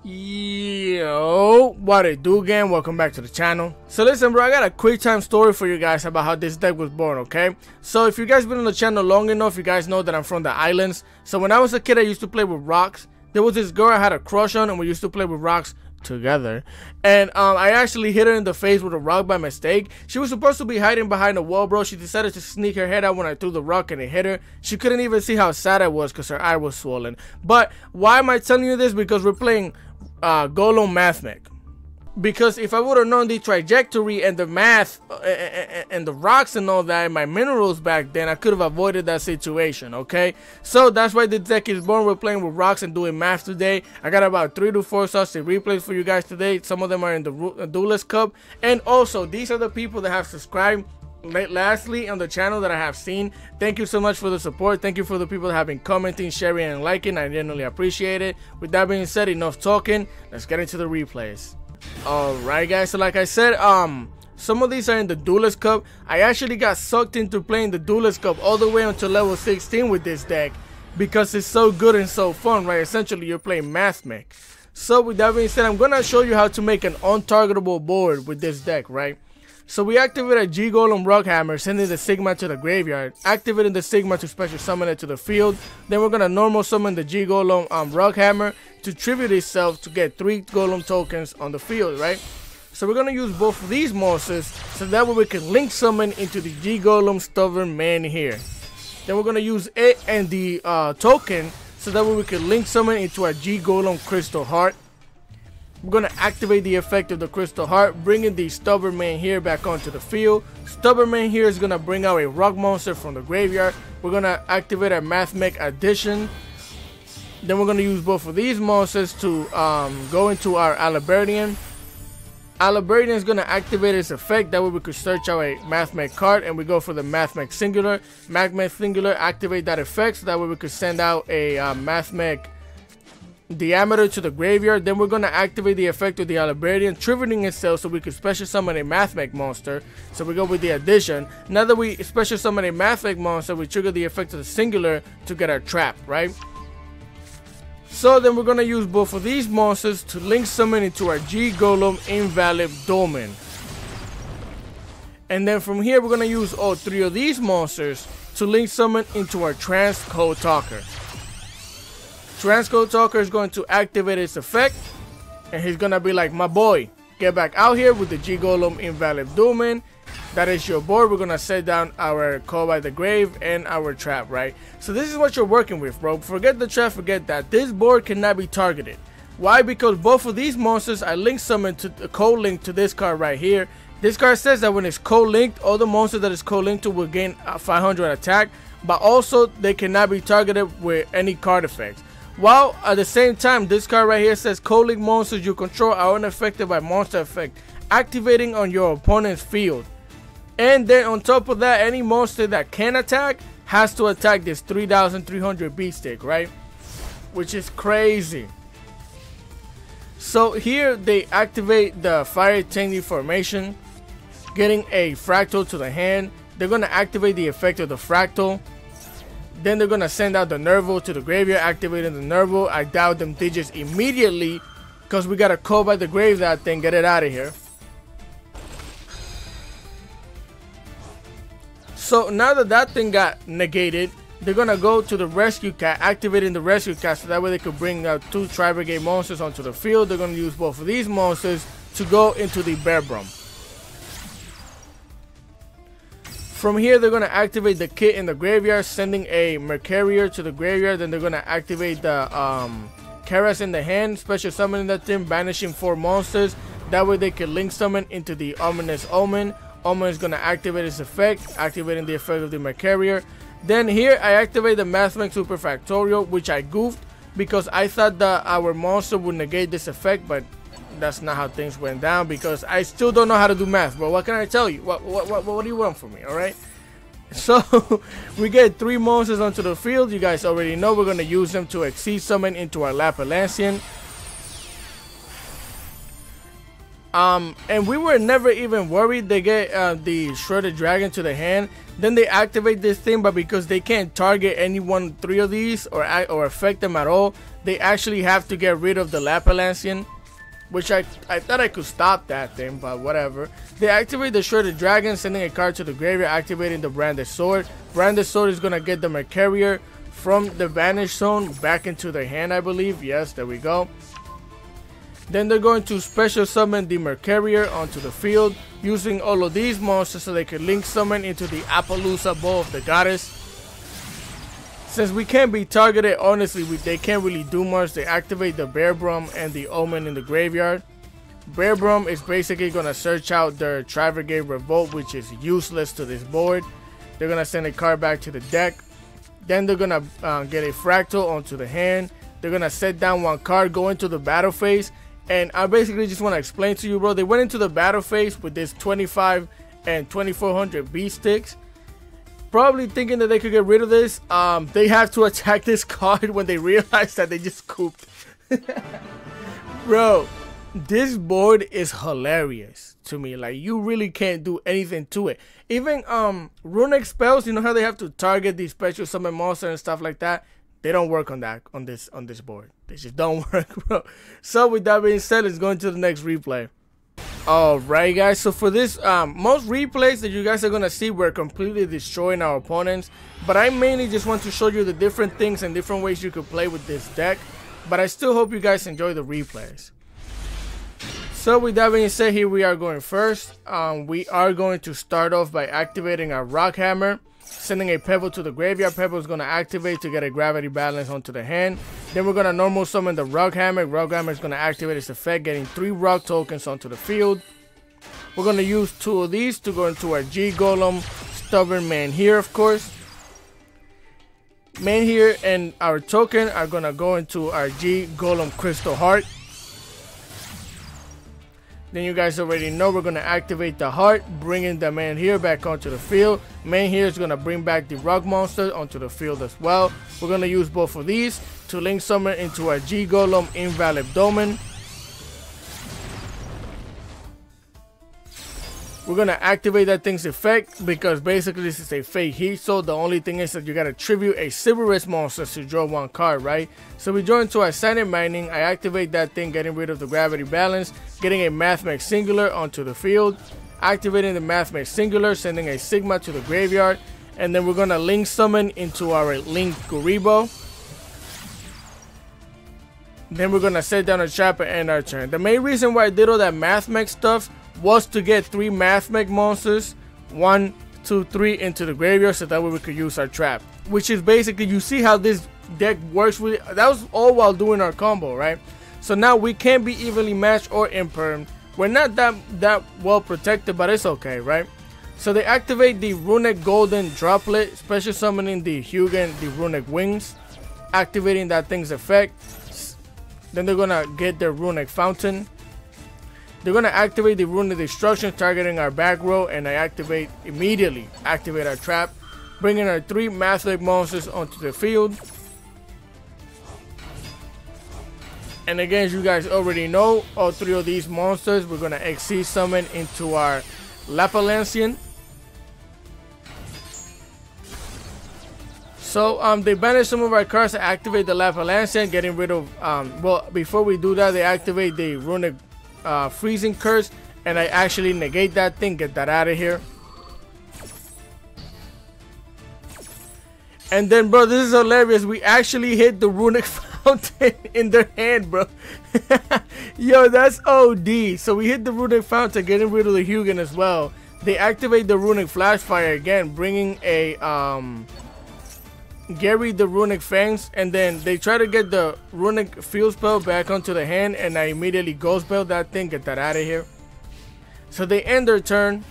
Yo, what it do again? Welcome back to the channel. So listen bro, I got a quick time story for you guys about how this deck was born, okay? So if you guys been on the channel long enough, you guys know that I'm from the islands. So when I was a kid, I used to play with rocks. There was this girl I had a crush on and we used to play with rocks together. And I actually hit her in the face with a rock by mistake. She was supposed to be hiding behind a wall, bro. She decided to sneak her head out when I threw the rock and it hit her. She couldn't even see how sad I was because her eye was swollen. But why am I telling you this? Because we're playing Golem Mathmech. Because if I would have known the trajectory and the math and the rocks and all that and my minerals back then, I could have avoided that situation, okay? So that's why the deck is born. We're playing with rocks and doing math today. I got about 3 to 4 saucy replays for you guys today. Some of them are in the Duelist Cup. And also, these are the people that have subscribed lastly on the channel that I have seen. Thank you so much for the support. Thank you for the people that have been commenting, sharing, and liking. I genuinely appreciate it. With that being said, enough talking. Let's get into the replays. Alright guys, so like I said, some of these are in the Duelist Cup. I actually got sucked into playing the Duelist Cup all the way until level 16 with this deck because it's so good and so fun, right? Essentially, you're playing Mathmech. So with that being said, I'm gonna show you how to make an untargetable board with this deck, right? So we activate a G-Golem Rockhammer, sending the Sigma to the graveyard, activating the Sigma to special summon it to the field. Then we're gonna normal summon the G-Golem Rockhammer to tribute itself to get 3 Golem tokens on the field, right? So we're gonna use both of these monsters so that way we can link summon into the G-Golem Stubborn Man here. Then we're gonna use it and the token so that way we can link summon into our G-Golem Crystal Heart. We're going to activate the effect of the Crystal Heart, bringing the Stubborn Man here back onto the field. Stubborn Man here is going to bring out a rock monster from the graveyard. We're going to activate our Mathmech addition. Then we're going to use both of these monsters to go into our Alabardian. Alabardian is going to activate its effect. That way we could search out a Mathmech card and we go for the Mathmech Singular. Mathmech Singular, activate that effect so that way we could send out a Mathmech Diameter to the graveyard. Then we're going to activate the effect of the Alabardian, tributing itself so we can special summon a Mathmech monster. So we go with the addition. Now that we special summon a Mathmech monster, we trigger the effect of the Singular to get our trap, right? So then we're going to use both of these monsters to link summon into our G-Golem Invalid Domain. And then from here we're going to use all 3 of these monsters to link summon into our Transcode Talker. Transcode Talker is going to activate its effect, and he's going to be like, my boy, get back out here with the G-Golem Invalid Domain. That is your board. We're going to set down our Call by the Grave and our trap, right? So this is what you're working with, bro. Forget the trap, forget that. This board cannot be targeted. Why? Because both of these monsters are link summoned to the co-linked to this card right here. This card says that when it's co-linked, all the monsters that is co-linked to will gain 500 attack, but also they cannot be targeted with any card effects. While at the same time, this card right here says co-link monsters you control are unaffected by monster effect, activating on your opponent's field. And then on top of that, any monster that can attack has to attack this 3,300 beat stick, right? Which is crazy. So here they activate the Fire Tangy formation, getting a Fractal to the hand. They're going to activate the effect of the Fractal. Then they're going to send out the Nerval to the graveyard, activating the Nerval. I doubt them digits immediately because we got to Call by the Grave that thing, get it out of here. So now that that thing got negated, they're going to go to the Rescue Cat, activating the Rescue Cat so that way they could bring out 2 Tri-Brigade monsters onto the field. They're going to use both of these monsters to go into the Bear Brum. From here, they're going to activate the kit in the graveyard, sending a Mercurier to the graveyard. Then they're going to activate the Karas in the hand, special summoning that thing, banishing 4 monsters. That way they can link summon into the Ominous Omen. Omen is going to activate its effect, activating the effect of the Mercurier. Then here, I activate the Mathmech Super Factorial, which I goofed because I thought that our monster would negate this effect, but that's not how things went down because I still don't know how to do math, but what can I tell you? What do you want from me, alright? So we get 3 monsters onto the field. You guys already know we're going to use them to Exceed Summon into our Lapilantian. And we were never even worried they get the Shredded Dragon to the hand. Then they activate this thing, but because they can't target any one 3 of these or affect them at all, they actually have to get rid of the Lapalancian, which I thought I could stop that thing, but whatever. They activate the Shredded Dragon, sending a card to the graveyard, activating the Branded Sword. Branded Sword is gonna get the Mercurier from the Vanish Zone back into their hand, I believe. Yes, there we go. Then they're going to special summon the Mercurier onto the field, using all of these monsters so they can link summon into the Appaloosa Bow of the Goddess. Since we can't be targeted, honestly, they can't really do much. They activate the Bear Brum and the Omen in the graveyard. Bear Brum is basically going to search out their Tri-Brigade Revolt, which is useless to this board. They're going to send a card back to the deck. Then they're going to get a Fractal onto the hand. They're going to set down 1 card, go into the battle phase. And I basically just want to explain to you, bro. They went into the battle phase with this 25 and 2400 B sticks, probably thinking that they could get rid of this. They have to attack this card when they realize that they just cooped. Bro, this board is hilarious to me. Like, you really can't do anything to it. Even runic spells, you know how they have to target these special summon monsters and stuff like that? They don't work on that on this board. They just don't work, bro. So with that being said, let's go into the next replay. Alright guys, so for this, most replays that you guys are gonna see, we're completely destroying our opponents, but I mainly just want to show you the different things and different ways you could play with this deck. But I still hope you guys enjoy the replays. So with that being said, here we are going first. We are going to start off by activating our Rock Hammer, sending a Pebble to the graveyard. Pebble is going to activate to get a Gravity Balance onto the hand. Then we're going to normal summon the Rock Hammer. Rock Hammer is going to activate its effect, getting 3 rock tokens onto the field. We're going to use 2 of these to go into our G Golem, Stubborn Man here, of course. Man here and our token are going to go into our G Golem Crystal Heart. Then you guys already know we're going to activate the heart, bringing the man here back onto the field. Man here is going to bring back the rock monster onto the field as well. We're going to use both of these to link summon into our G Golem Invalid Domain. We're going to activate that thing's effect because basically this is a fake heat. So the only thing is that you got to tribute a Silverus monster to draw 1 card, right? So we join to our Silent Mining. I activate that thing, getting rid of the Gravity Balance, getting a Mathmech Singular onto the field, activating the Mathmech Singular, sending a Sigma to the graveyard, and then we're going to link summon into our Link Guribo. Then we're going to set down a trap and end our turn. The main reason why I did all that Mathmech stuff was to get 3 Mathmech monsters, 1, 2, 3 into the graveyard, so that way we could use our trap. Which is basically, you see how this deck works with it. That was all while doing our combo, right? So now we can't be evenly matched or imperm. We're not that well protected, but it's okay, right? So they activate the Runic Golden Droplet, special summoning the Hugin, the Runic Wings, activating that thing's effect. Then they're gonna get their Runic Fountain. They're going to activate the Runic Destruction, targeting our back row, and I immediately activate our trap, bringing our 3 Mathmech monsters onto the field. And again, as you guys already know, all 3 of these monsters we're going to XC summon into our Lapalancian. So they banish some of our cards to activate the Lapalancian, getting rid of, well, before we do that, they activate the Runic Freezing Curse, and I actually negate that thing, get that out of here. And then, bro, this is hilarious. We actually hit the Runic Fountain in their hand, bro. Yo, that's OD. So we hit the Runic Fountain, getting rid of the Hugin as well. They activate the Runic Flashfire again, bringing a Gary the Runic Fangs, and then they try to get the Runic Field Spell back onto the hand, and I immediately Ghost Bell that thing, get that out of here. So they end their turn,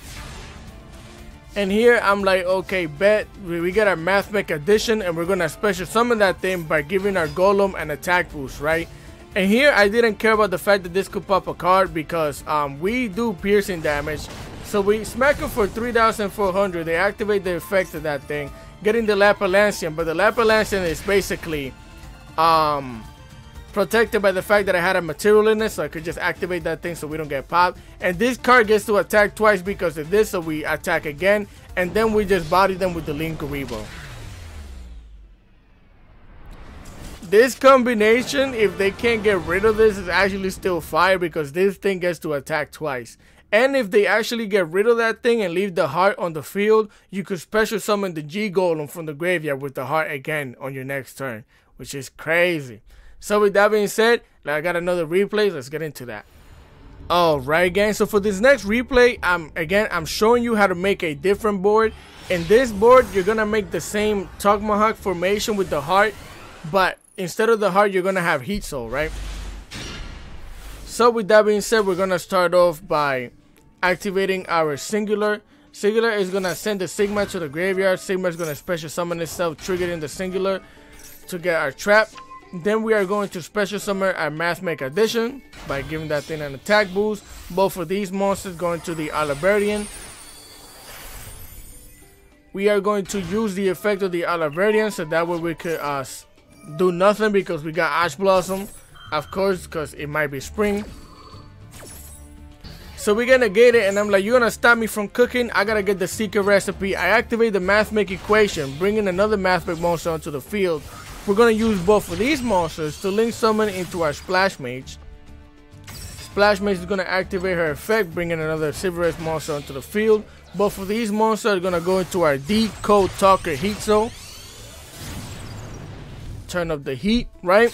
and here I'm like, okay, bet we get our Mathmech Addition, and we're gonna special summon that thing by giving our Golem an attack boost, right? And here I didn't care about the fact that this could pop a card because we do piercing damage. So we smack them for 3,400. They activate the effect of that thing, getting the Lapalancian, but the Lapalancian is basically protected by the fact that I had a material in it, so I could just activate that thing so we don't get popped. And this card gets to attack twice because of this, so we attack again, and then we just body them with the Linkuriboh. This combination, if they can't get rid of this, is actually still fire because this thing gets to attack twice. And if they actually get rid of that thing and leave the heart on the field, you could special summon the G Golem from the graveyard with the heart again on your next turn, which is crazy. So with that being said, I got another replay. Let's get into that. Alright gang, so for this next replay, I'm showing you how to make a different board. In this board, you're gonna make the same Tomahawk formation with the heart, but instead of the heart, you're gonna have Heat Soul, right? So with that being said, we're gonna start off by activating our Singular. Singular is gonna send the Sigma to the graveyard. Sigma is gonna special summon itself, triggering the Singular to get our trap. Then we are going to special summon our Mathmech addition by giving that thing an attack boost. Both of these monsters going to the Alaverdian. We are going to use the effect of the Alaverdian, so that way we could do nothing because we got Ash Blossom, of course, because it might be spring. So we're gonna negate it, and I'm like, you're gonna stop me from cooking. I gotta get the secret recipe. I activate the Mathmech equation, bringing another Mathmech monster onto the field. We're gonna use both of these monsters to link summon into our Splash Mage. Splash Mage is gonna activate her effect, bringing another Silverest monster onto the field. Both of these monsters are gonna go into our Decode Talker Heat Soul. Turn up the heat, right?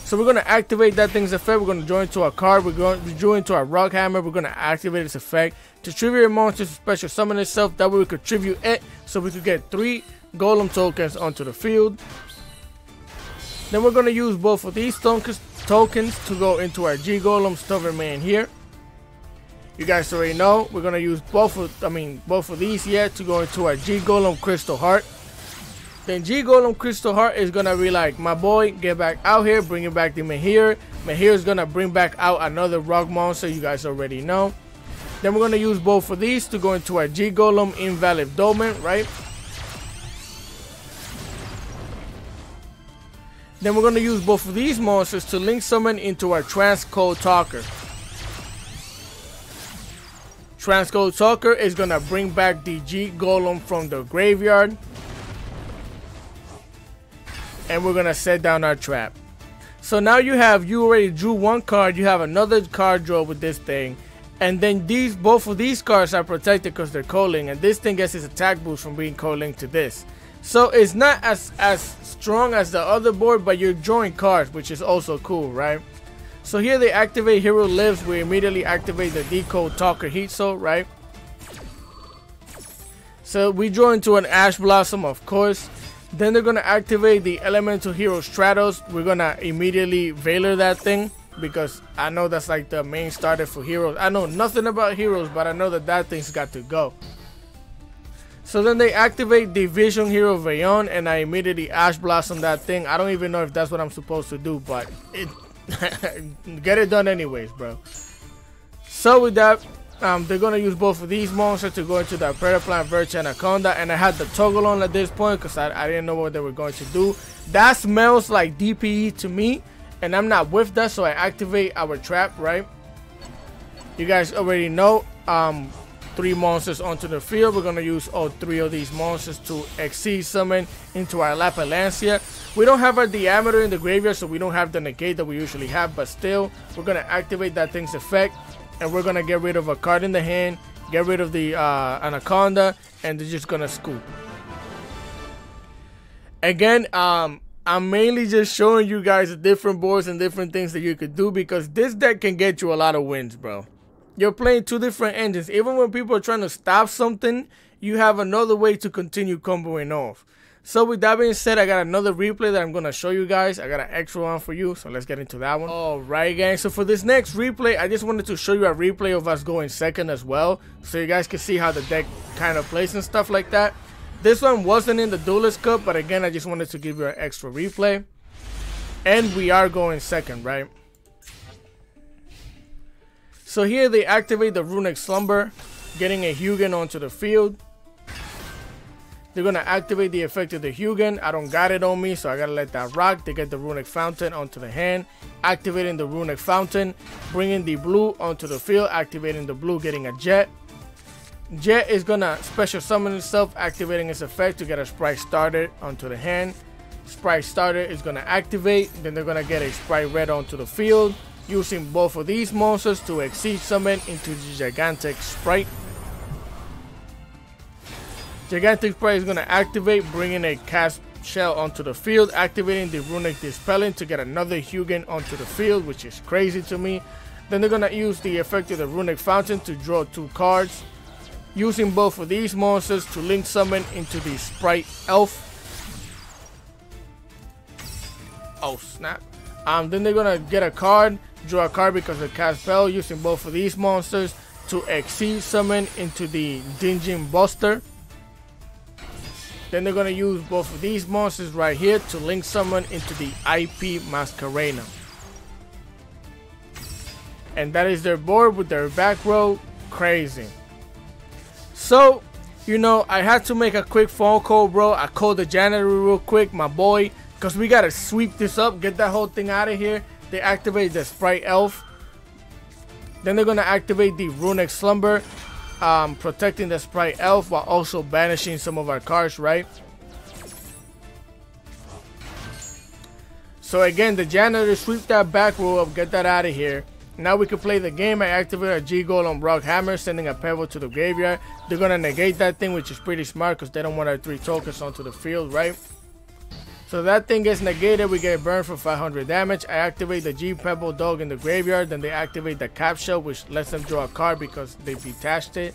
So we're gonna activate that thing's effect. We're gonna join to our card. We're going to join to our Rock Hammer. We're gonna activate its effect to tribute a monster to special summon itself. That way we could tribute it, so we could get 3 Golem tokens onto the field. Then we're gonna use both of these tokens to go into our G Golem Stubborn Man here. You guys already know we're gonna use both of these here to go into our G Golem Crystal Heart. Then G Golem Crystal Heart is gonna be like, my boy, get back out here, bring it back to Mahir. Mahir is gonna bring back out another rock monster, you guys already know. Then we're gonna use both of these to go into our G Golem Invalid Dolmen, right? Then we're gonna use both of these monsters to link summon into our Transcode Talker. Transcode Talker is gonna bring back the G Golem from the graveyard. And we're gonna set down our trap. So now you already drew one card, you have another card draw with this thing, and then both of these cards are protected because they're co-linked, and this thing gets its attack boost from being co-linked to this. So it's not as strong as the other board, but you're drawing cards, which is also cool, right? So here they activate Hero Lives, we immediately activate the Decode Talker Heat Soul, right? So we draw into an Ash Blossom, of course. Then they're gonna activate the Elemental Hero Stratos. We're gonna immediately Veiler that thing because I know that's like the main starter for heroes. I know nothing about heroes, but I know that thing's got to go. So then they activate the Vision Hero Vayon, and I immediately Ash Blossom that thing. I don't even know if that's what I'm supposed to do, but get it done anyways, bro. So with that, they're gonna use both of these monsters to go into the Predaplant, Virtue, Anaconda, and I had the toggle on at this point because I didn't know what they were going to do. That smells like DPE to me, and I'm not with that, so I activate our trap, right? You guys already know, 3 monsters onto the field. We're gonna use all 3 of these monsters to Exceed Summon into our Lapalancia. We don't have our Diameter in the graveyard, so we don't have the negate that we usually have, but still, we're gonna activate that thing's effect. And we're gonna get rid of a card in the hand, get rid of the Anaconda, and they're just gonna scoop. Again, I'm mainly just showing you guys the different boards and different things that you could do because this deck can get you a lot of wins, bro. You're playing 2 different engines. Even when people are trying to stop something, you have another way to continue comboing off. So with that being said, I got another replay that I'm going to show you guys. I got an extra one for you, so let's get into that one. Alright gang, so for this next replay, I just wanted to show you a replay of us going second as well, so you guys can see how the deck kind of plays and stuff like that. This one wasn't in the Duelist Cup, but again, I just wanted to give you an extra replay. And we are going second, right? So here they activate the Runic Slumber, getting a Hugin onto the field. They're gonna activate the effect of the Hugin. I don't got it on me, so I gotta let that rock. They get the Runic Fountain onto the hand, activating the Runic Fountain, bringing the blue onto the field, activating the blue, getting a Jet. Jet is gonna special summon itself, activating its effect to get a Sprite Starter onto the hand. Sprite Starter is gonna activate, then they're gonna get a Sprite Red onto the field, using both of these monsters to Exceed Summon into the Gigantic Sprite. Gigantic Sprite is gonna activate, bringing a Cast Shell onto the field, activating the Runic Dispelling to get another Hugin onto the field, which is crazy to me. Then they're gonna use the effect of the Runic Fountain to draw 2 cards, using both of these monsters to Link Summon into the Sprite Elf. Oh snap. Then they're gonna get a card, draw a card because of Cast Spell, using both of these monsters to Exceed Summon into the Dingin Buster. Then they're gonna use both of these monsters right here to Link Summon into the IP Masquerena. And that is their board with their back row. Crazy. So, you know, I had to make a quick phone call, bro. I called the janitor real quick, my boy, because we gotta sweep this up, get that whole thing out of here. They activate the Sprite Elf. Then they're gonna activate the Runic Slumber, protecting the Sprite Elf while also banishing some of our cards, right? So again, the janitor sweep that back row up, get that out of here. Now we can play the game. I activate a G-Golem Rock Hammer, sending a Pebble to the graveyard. They're gonna negate that thing, which is pretty smart because they don't want our 3 tokens onto the field, right? So that thing gets negated, we get burned for 500 damage. I activate the G-Pebble Dog in the graveyard, then they activate the Cap Shell, which lets them draw a card because they detached it.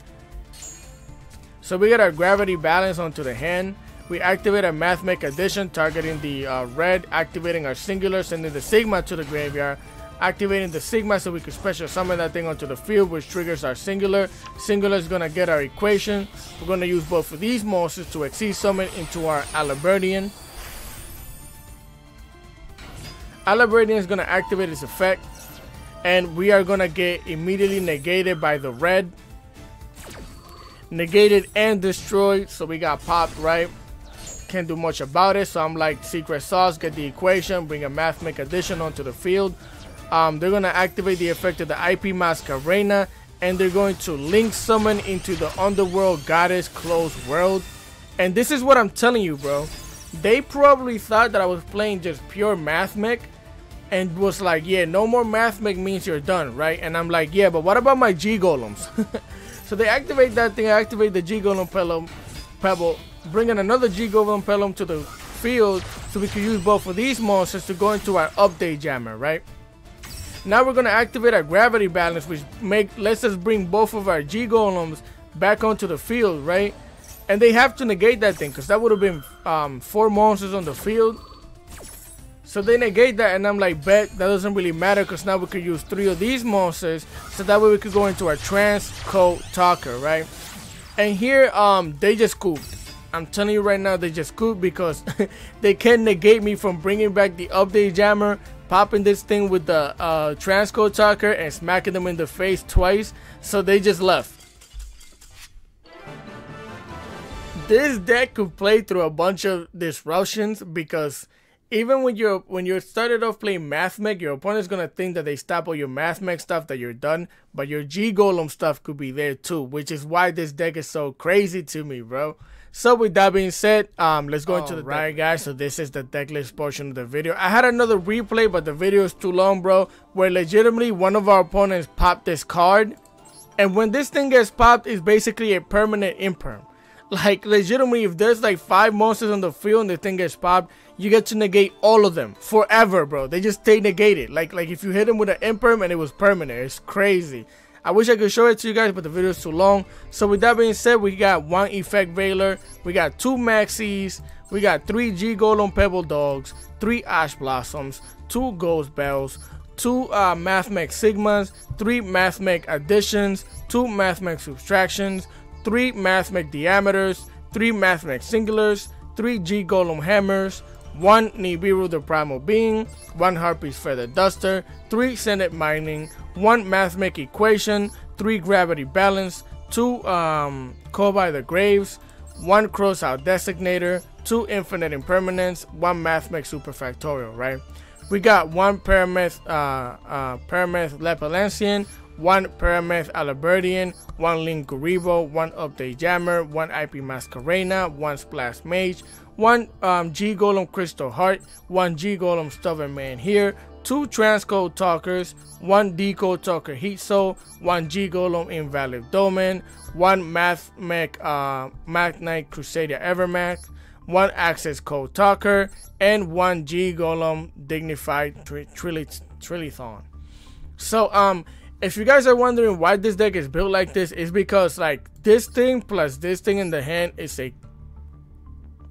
So we get our Gravity Balance onto the hand. We activate a Mathmech Addition, targeting the red, activating our Singular, sending the Sigma to the graveyard. Activating the Sigma so we can special summon that thing onto the field, which triggers our Singular. Singular is going to get our Equation. We're going to use both of these monsters to Exceed Summon into our Alaberdian. Alaberdian is going to activate its effect, and we are going to get immediately negated by the red. Negated and destroyed, so we got popped, right? Can't do much about it, so I'm like, Secret Sauce, get the Equation, bring a Mathmech Addition onto the field. They're going to activate the effect of the IP Masquerena, and they're going to Link Summon into the Underworld Goddess Closed World. And this is what I'm telling you, bro. They probably thought that I was playing just pure Mathmech and was like, yeah, no more Mathmech means you're done, right? And I'm like, yeah, but what about my G-Golems? So they activate that thing, activate the G-Golem Pebble, bringing another G-Golem Pebble to the field so we can use both of these monsters to go into our Update Jammer, right? Now we're going to activate our Gravity Balance, which lets us bring both of our G-Golems back onto the field, right? And they have to negate that thing because that would have been 4 monsters on the field. So they negate that, and I'm like, bet that doesn't really matter because now we could use 3 of these monsters, so that way we could go into our Transcode Talker, right? And here they just scooped. I'm telling you right now, they just scooped because they can't negate me from bringing back the Update Jammer, popping this thing with the Transcode Talker and smacking them in the face twice. So they just left. This deck could play through a bunch of disruptions because even when you're started off playing Mathmech, your opponent's gonna think that they stop all your Mathmech stuff, that you're done, but your G-Golem stuff could be there too, which is why this deck is so crazy to me, bro. So with that being said, let's go into the deck, guys. So this is the deck list portion of the video. I had another replay, but the video is too long, bro, where legitimately one of our opponents popped this card, and when this thing gets popped, it's basically a permanent imperm. Like, legitimately, if there's like 5 monsters on the field and the thing gets popped, you get to negate all of them forever, bro. They just stay negated. Like if you hit them with an imperm and it was permanent. It's crazy. I wish I could show it to you guys, but the video is too long. So with that being said, we got 1 Effect Veiler, we got 2 Maxis, we got 3 G-Golem Pebble Dogs, 3 Ash Blossoms, 2 Ghost Bells, 2 Mathmech Sigmas, 3 Mathmech Additions, 2 Mathmech Subtractions, 3 Mathmech Diameters, 3 Mathmech Singulars, 3 G-Golem Hammers, 1 Nibiru the Primal Being, 1 Harpy's Feather Duster, 3 Senate Mining, 1 Mathmech Equation, 3 Gravity Balance, 2 Call by the Graves, 1 Crossout Designator, 2 Infinite Impermanence, 1 Mathmech Superfactorial, right? We got 1 Parameth Lepalancian, 1 Parameth Alaberdian, 1 Link Garibo, 1 Update Jammer, 1 IP Masquerena, 1 Splash Mage, 1 G Golem Crystal Heart, 1 G Golem Stubborn Man here, 2 Transcode Talkers, 1 Decode Talker Heat Soul, 1 G Golem Invalid Domain, 1 Mathmech Crusader Evermax, 1 Access Code Talker, and 1 G Golem Dignified Trilithon. So if you guys are wondering why this deck is built like this, it's because like this thing plus this thing in the hand is a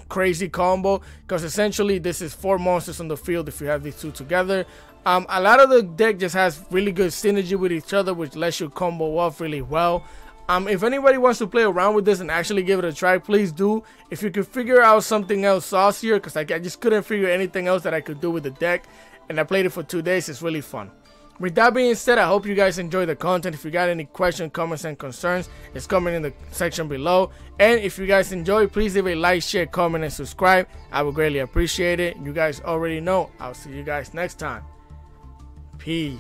crazy combo, because essentially this is 4 monsters on the field if you have these two together. A lot of the deck just has really good synergy with each other, which lets you combo off really well. If anybody wants to play around with this and actually give it a try, please do. If you could figure out something else saucier, because I just couldn't figure anything else that I could do with the deck, and I played it for 2 days, it's really fun. With that being said, I hope you guys enjoy the content. If you got any questions, comments, and concerns, it's coming in the section below. And if you guys enjoy, please leave a like, share, comment, and subscribe. I would greatly appreciate it. You guys already know. I'll see you guys next time. Peace.